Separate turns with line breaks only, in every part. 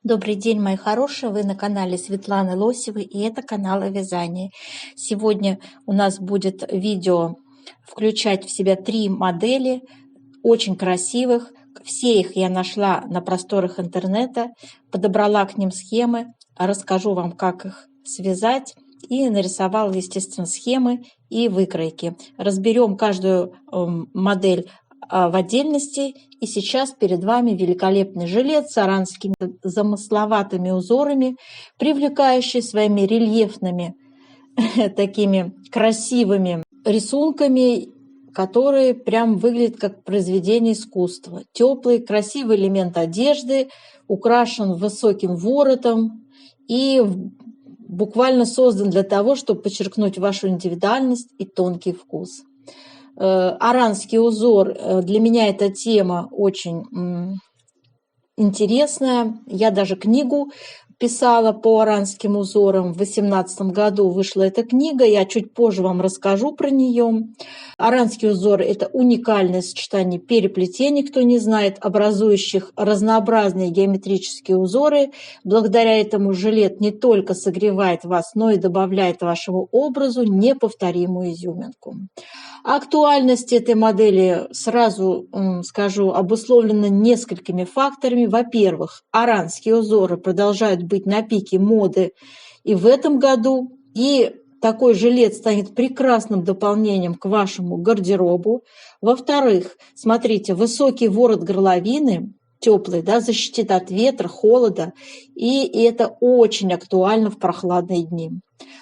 Добрый день, мои хорошие! Вы на канале Светланы Лосевой, и это канал о вязании. Сегодня у нас будет видео включать в себя 3 модели, очень красивых. Все их я нашла на просторах интернета, подобрала к ним схемы, расскажу вам, как их связать, и нарисовала, естественно, схемы и выкройки. Разберем каждую модель в отдельности. И сейчас перед вами великолепный жилет с аранскими замысловатыми узорами, привлекающий своими рельефными такими красивыми рисунками, которые прям выглядят как произведение искусства. Теплый, красивый элемент одежды, украшен высоким воротом и буквально создан для того, чтобы подчеркнуть вашу индивидуальность и тонкий вкус. Аранский узор, для меня эта тема очень интересная. Я даже книгу писала по аранским узорам. В 2018 году вышла эта книга, я чуть позже вам расскажу про нее. Аранский узор – это уникальное сочетание переплетений, кто не знает, образующих разнообразные геометрические узоры. Благодаря этому жилет не только согревает вас, но и добавляет вашему образу неповторимую изюминку. Актуальность этой модели, сразу скажу, обусловлена несколькими факторами. Во-первых, аранские узоры продолжают быть на пике моды и в этом году, и такой жилет станет прекрасным дополнением к вашему гардеробу. Во-вторых, смотрите, высокий ворот горловины, теплый, да, защитит от ветра, холода, и это очень актуально в прохладные дни.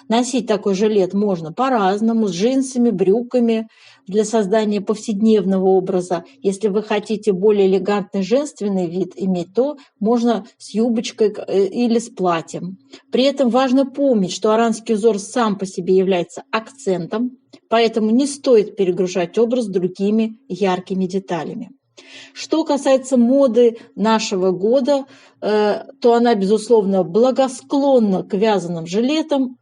Носить такой жилет можно по-разному, с джинсами, брюками, для создания повседневного образа. Если вы хотите более элегантный женственный вид иметь, то можно с юбочкой или с платьем. При этом важно помнить, что аранский узор сам по себе является акцентом, поэтому не стоит перегружать образ другими яркими деталями. Что касается моды нашего года, то она, безусловно, благосклонна к вязаным жилетам,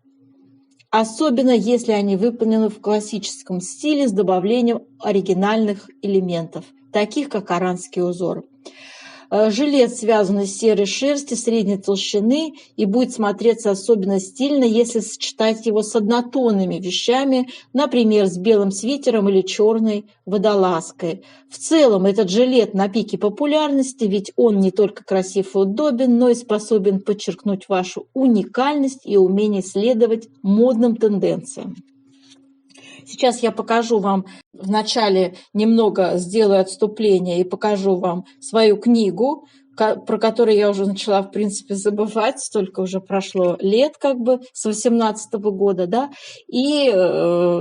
особенно если они выполнены в классическом стиле с добавлением оригинальных элементов, таких как аранский узор. Жилет связан из серой шерсти средней толщины и будет смотреться особенно стильно, если сочетать его с однотонными вещами, например, с белым свитером или черной водолазкой. В целом этот жилет на пике популярности, ведь он не только красив и удобен, но и способен подчеркнуть вашу уникальность и умение следовать модным тенденциям. Сейчас я покажу вам, вначале немного сделаю отступление и покажу вам свою книгу, про которую я уже начала, в принципе, забывать, столько уже прошло лет, как бы, с 2018 года, да, и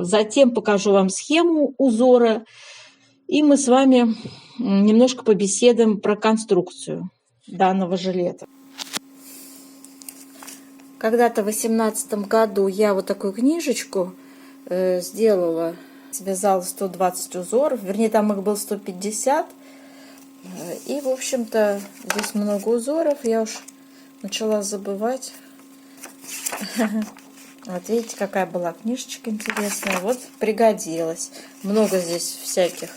затем покажу вам схему узора, и мы с вами немножко побеседуем про конструкцию данного жилета. Когда-то в 2018 году я вот такую книжечку сделала, связала 120 узоров, вернее, там их было 150, и, в общем-то, здесь много узоров, я уж начала забывать. Вот видите, какая была книжечка интересная, вот пригодилась. Много здесь всяких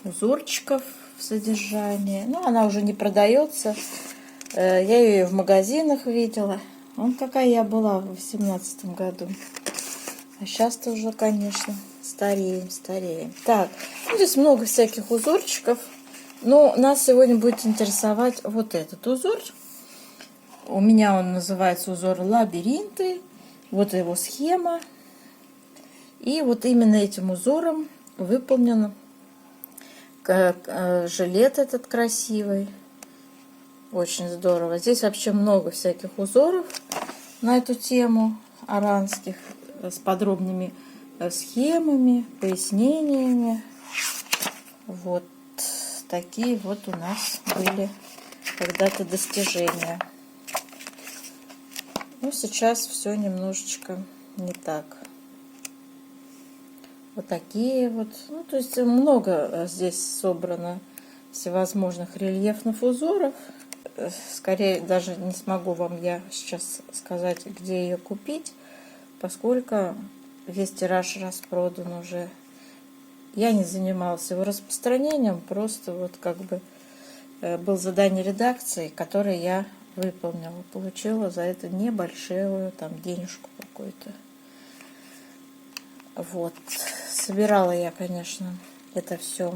узорчиков в содержании, но она уже не продается, я ее в магазинах видела. Вот какая я была в 2018 году. А сейчас-то уже, конечно, стареем. Так, здесь много всяких узорчиков. Но нас сегодня будет интересовать вот этот узор. У меня он называется узор лабиринты. Вот его схема. И вот именно этим узором выполнен жилет этот красивый. Очень здорово. Здесь вообще много всяких узоров на эту тему аранских, с подробными схемами, пояснениями. Вот такие вот у нас были когда-то достижения. Но сейчас все немножечко не так. Вот такие вот. Ну, то есть много здесь собрано всевозможных рельефных узоров. Скорее даже не смогу вам я сейчас сказать, где ее купить, поскольку весь тираж распродан уже. Я не занималась его распространением, просто вот как бы было задание редакции, которое я выполнила. Получила за это небольшую там денежку какую-то. Вот. Собирала я, конечно, это все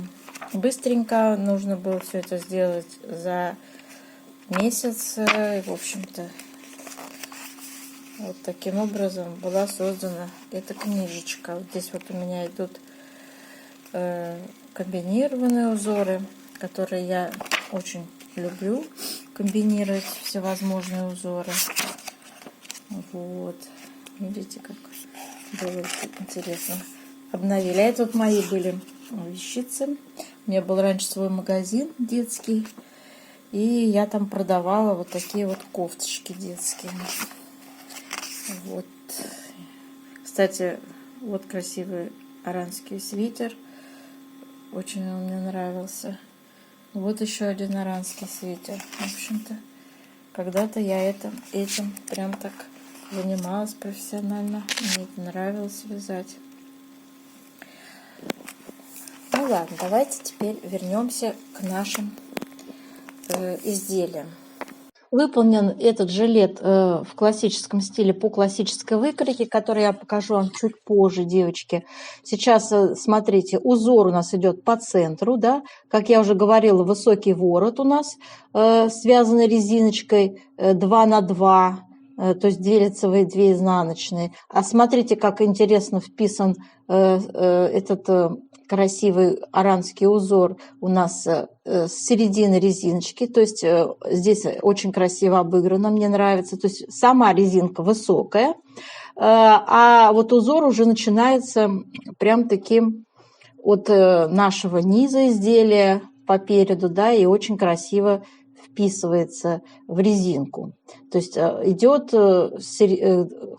быстренько. Нужно было все это сделать за месяц. И, в общем-то, вот таким образом была создана эта книжечка. Вот здесь вот у меня идут комбинированные узоры, которые я очень люблю комбинировать всевозможные узоры. Вот. Видите, как было интересно. Обновили. А это вот мои были вещицы. У меня был раньше свой магазин детский. И я там продавала вот такие вот кофточки детские. Вот. Кстати, вот красивый аранский свитер. Очень он мне нравился. Вот еще один аранский свитер. В общем-то, когда-то я этим прям так занималась профессионально. Мне это нравилось вязать. Ну ладно, давайте теперь вернемся к нашим изделиям. Выполнен этот жилет в классическом стиле по классической выкройке, который я покажу вам чуть позже, девочки. Сейчас, смотрите, узор у нас идет по центру, да, как я уже говорила, высокий ворот у нас связанный резиночкой 2 на 2, то есть 2 лицевые, 2 изнаночные. А смотрите, как интересно вписан этот красивый аранский узор у нас с середины резиночки, то есть здесь очень красиво обыграно, мне нравится, то есть сама резинка высокая, а вот узор уже начинается прям таким от нашего низа изделия по переду, да, и очень красиво вписывается в резинку. То есть идет,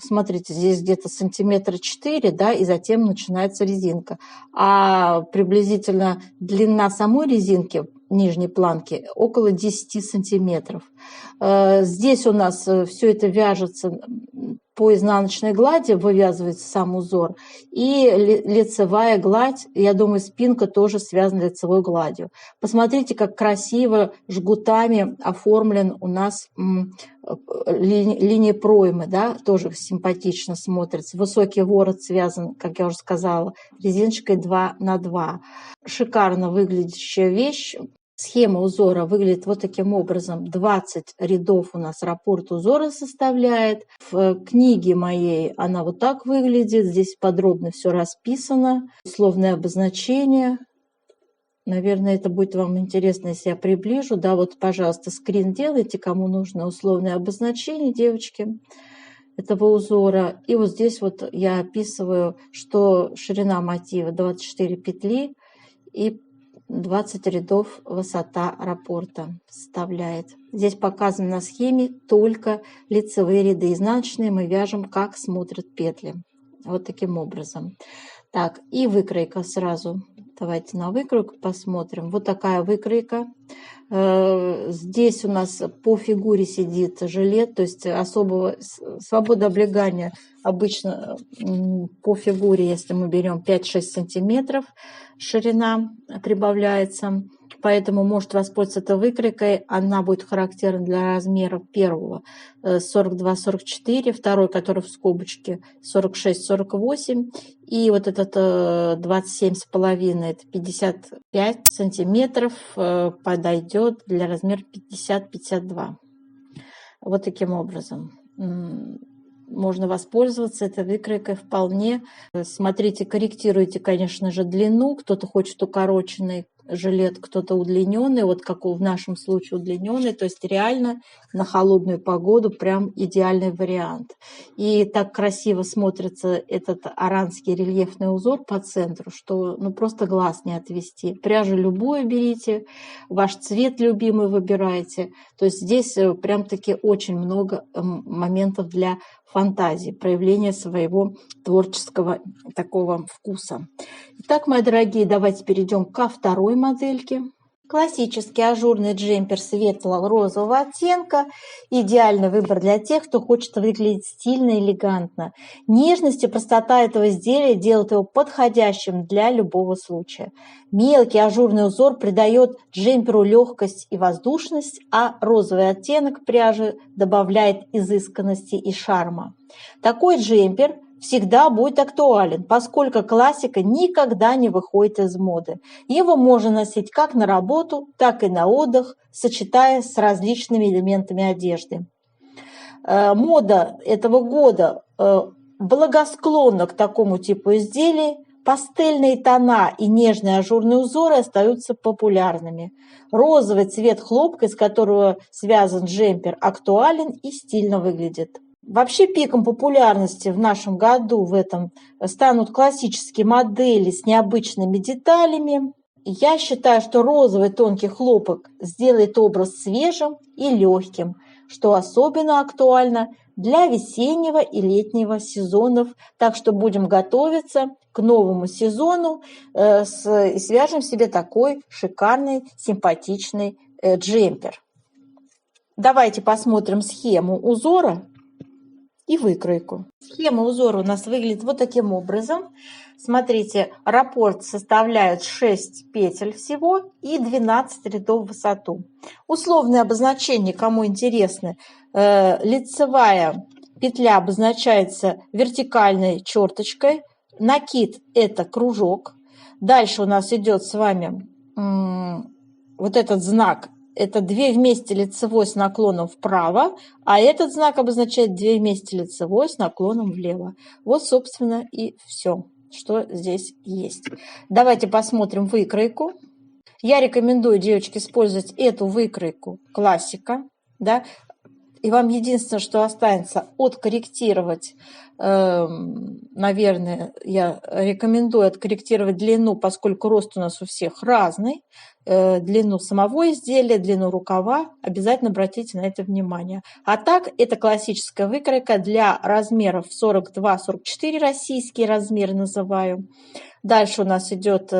смотрите, здесь где-то сантиметра 4, да, и затем начинается резинка. А приблизительно длина самой резинки, нижней планки, около 10 сантиметров. Здесь у нас все это вяжется по изнаночной глади, вывязывается сам узор, и лицевая гладь, я думаю, спинка тоже связана лицевой гладью. Посмотрите, как красиво жгутами оформлен у нас линия проймы, да, тоже симпатично смотрится. Высокий ворот связан, как я уже сказала, резиночкой 2 на 2. Шикарно выглядящая вещь. Схема узора выглядит вот таким образом. 20 рядов у нас раппорт узора составляет. В книге моей она вот так выглядит. Здесь подробно все расписано. Условное обозначение. Наверное, это будет вам интересно, если я приближу. Да, вот, пожалуйста, скрин делайте, кому нужно условное обозначение, девочки, этого узора. И вот здесь вот я описываю, что ширина мотива 24 петли и 20 рядов высота раппорта составляет. Здесь показано на схеме только лицевые ряды. Изнаночные мы вяжем, как смотрят петли. Вот таким образом. Так, и выкройка сразу. Давайте на выкройку посмотрим. Вот такая выкройка. Здесь у нас по фигуре сидит жилет, то есть особого свобода облегания обычно по фигуре, если мы берем 5-6 сантиметров, ширина прибавляется. Поэтому может воспользоваться этой выкройкой. Она будет характерна для размеров первого 42-44, второй, который в скобочке 46-48. И вот этот 27,5, это 55 сантиметров, подойдет для размера 50-52. Вот таким образом можно воспользоваться этой выкройкой вполне. Смотрите, корректируйте, конечно же, длину. Кто-то хочет укороченный жилет, кто-то удлиненный, вот как в нашем случае удлиненный, то есть реально на холодную погоду прям идеальный вариант. И так красиво смотрится этот аранский рельефный узор по центру, что ну просто глаз не отвести. Пряжу любую берите, ваш цвет любимый выбирайте. То есть здесь прям таки очень много моментов для фантазии, проявления своего творческого такого вкуса. Итак, мои дорогие, давайте перейдем ко второй модельке. Классический ажурный джемпер светло-розового оттенка. Идеальный выбор для тех, кто хочет выглядеть стильно и элегантно. Нежность и простота этого изделия делают его подходящим для любого случая. Мелкий ажурный узор придает джемперу легкость и воздушность, а розовый оттенок пряжи добавляет изысканности и шарма. Такой джемпер всегда будет актуален, поскольку классика никогда не выходит из моды. Его можно носить как на работу, так и на отдых, сочетая с различными элементами одежды. Мода этого года благосклонна к такому типу изделий. Пастельные тона и нежные ажурные узоры остаются популярными. Розовый цвет хлопка, из которого связан джемпер, актуален и стильно выглядит. Вообще пиком популярности в нашем году в этом станут классические модели с необычными деталями. Я считаю, что розовый тонкий хлопок сделает образ свежим и легким, что особенно актуально для весеннего и летнего сезонов. Так что будем готовиться к новому сезону и свяжем себе такой шикарный, симпатичный джемпер. Давайте посмотрим схему узора и выкройку. Схема узора у нас выглядит вот таким образом. Смотрите, раппорт составляет 6 петель всего и 12 рядов в высоту. Условные обозначения, кому интересны, лицевая петля обозначается вертикальной черточкой, накид – это кружок. Дальше у нас идет с вами вот этот знак. Это 2 вместе лицевой с наклоном вправо, а этот знак обозначает 2 вместе лицевой с наклоном влево. Вот, собственно, и все, что здесь есть. Давайте посмотрим выкройку. Я рекомендую, девочки, использовать эту выкройку классика, да. И вам единственное, что останется, откорректировать, наверное, я рекомендую откорректировать длину, поскольку рост у нас у всех разный, длину самого изделия, длину рукава, обязательно обратите на это внимание. А так, это классическая выкройка для размеров 42-44, российские размеры называю. Дальше у нас идет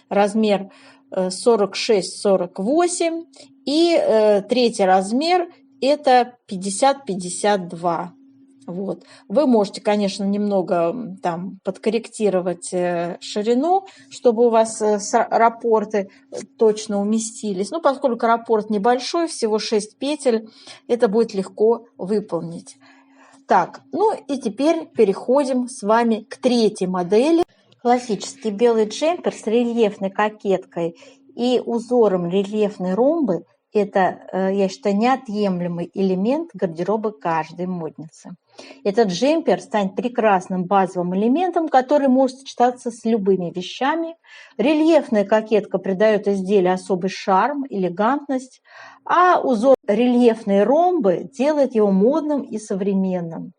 размер 46-48 и третий размер – это 50-52. Вот. Вы можете, конечно, немного там подкорректировать ширину, чтобы у вас раппорты точно уместились. Но поскольку раппорт небольшой, всего 6 петель, это будет легко выполнить. Так, ну и теперь переходим с вами к третьей модели. Классический белый джемпер с рельефной кокеткой и узором рельефной ромбы – это, я считаю, неотъемлемый элемент гардероба каждой модницы. Этот джемпер станет прекрасным базовым элементом, который может сочетаться с любыми вещами. Рельефная кокетка придает изделию особый шарм, элегантность, а узор рельефной ромбы делает его модным и современным.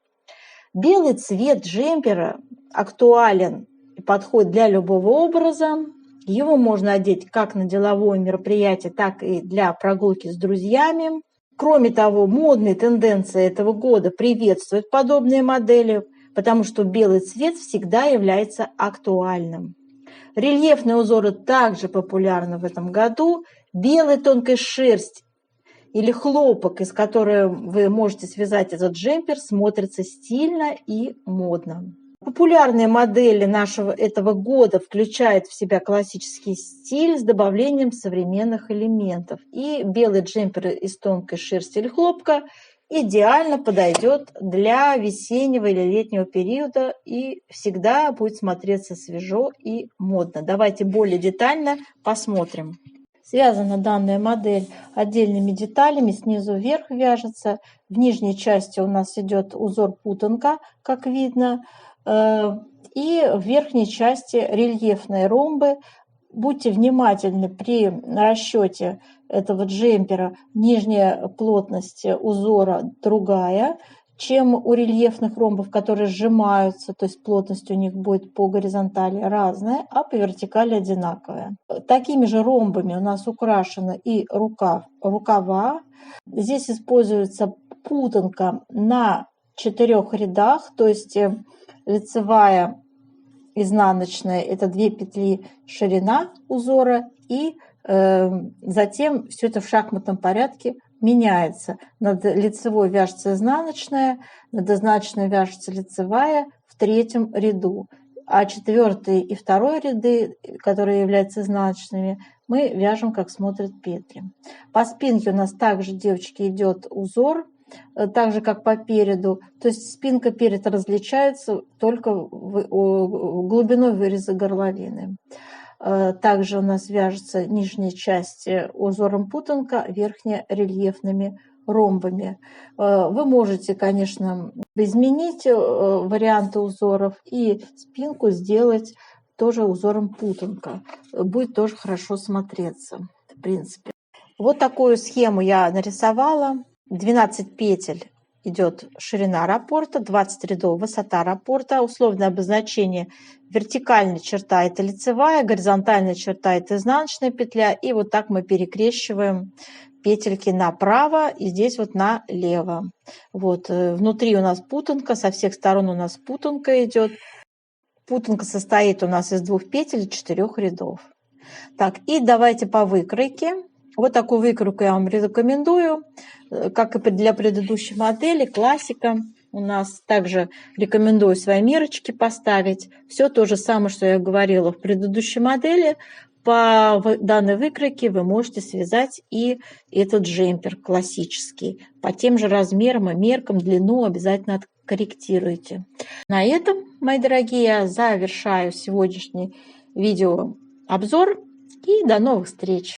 Белый цвет джемпера актуален и подходит для любого образа. Его можно одеть как на деловое мероприятие, так и для прогулки с друзьями. Кроме того, модные тенденции этого года приветствуют подобные модели, потому что белый цвет всегда является актуальным. Рельефные узоры также популярны в этом году. Белая тонкая шерсть или хлопок, из которого вы можете связать этот джемпер, смотрится стильно и модно. Популярные модели этого года включают в себя классический стиль с добавлением современных элементов. И белый джемпер из тонкой шерсти или хлопка идеально подойдет для весеннего или летнего периода и всегда будет смотреться свежо и модно. Давайте более детально посмотрим. Связана данная модель отдельными деталями, снизу вверх вяжется. В нижней части у нас идет узор путанка, как видно. И в верхней части рельефные ромбы. Будьте внимательны при расчете этого джемпера. Нижняя плотность узора другая, чем у рельефных ромбов, которые сжимаются, то есть плотность у них будет по горизонтали разная, а по вертикали одинаковая. Такими же ромбами у нас украшены и рукава. Здесь используется путанка на 4 рядах, то есть лицевая, изнаночная – это 2 петли ширина узора, и Затем все это в шахматном порядке меняется. Над лицевой вяжется изнаночная, над изнаночной вяжется лицевая в третьем ряду. А 4 и 2 ряды, которые являются изнаночными, мы вяжем, как смотрят петли. По спинке у нас также, девочки, идет узор, так же, как по переду. То есть спинка, перед различаются только глубиной выреза горловины. Также у нас вяжется нижняя часть узором путанка, верхняя рельефными ромбами. Вы можете, конечно, изменить варианты узоров и спинку сделать тоже узором путанка. Будет тоже хорошо смотреться, в принципе. Вот такую схему я нарисовала. 12 петель идет ширина раппорта, 20 рядов высота раппорта, условное обозначение: вертикальная черта – это лицевая, горизонтальная черта – это изнаночная петля, и вот так мы перекрещиваем петельки направо и здесь вот налево. Вот внутри у нас путанка, со всех сторон у нас путанка идет. Путанка состоит у нас из 2 петель и 4 рядов. Так, и давайте по выкройке. Вот такую выкройку я вам рекомендую, как и для предыдущей модели, классика. У нас также рекомендую свои мерочки поставить. Все то же самое, что я говорила в предыдущей модели. По данной выкройке вы можете связать и этот джемпер классический. По тем же размерам и меркам, длину обязательно корректируйте. На этом, мои дорогие, я завершаю сегодняшний видеообзор. И до новых встреч!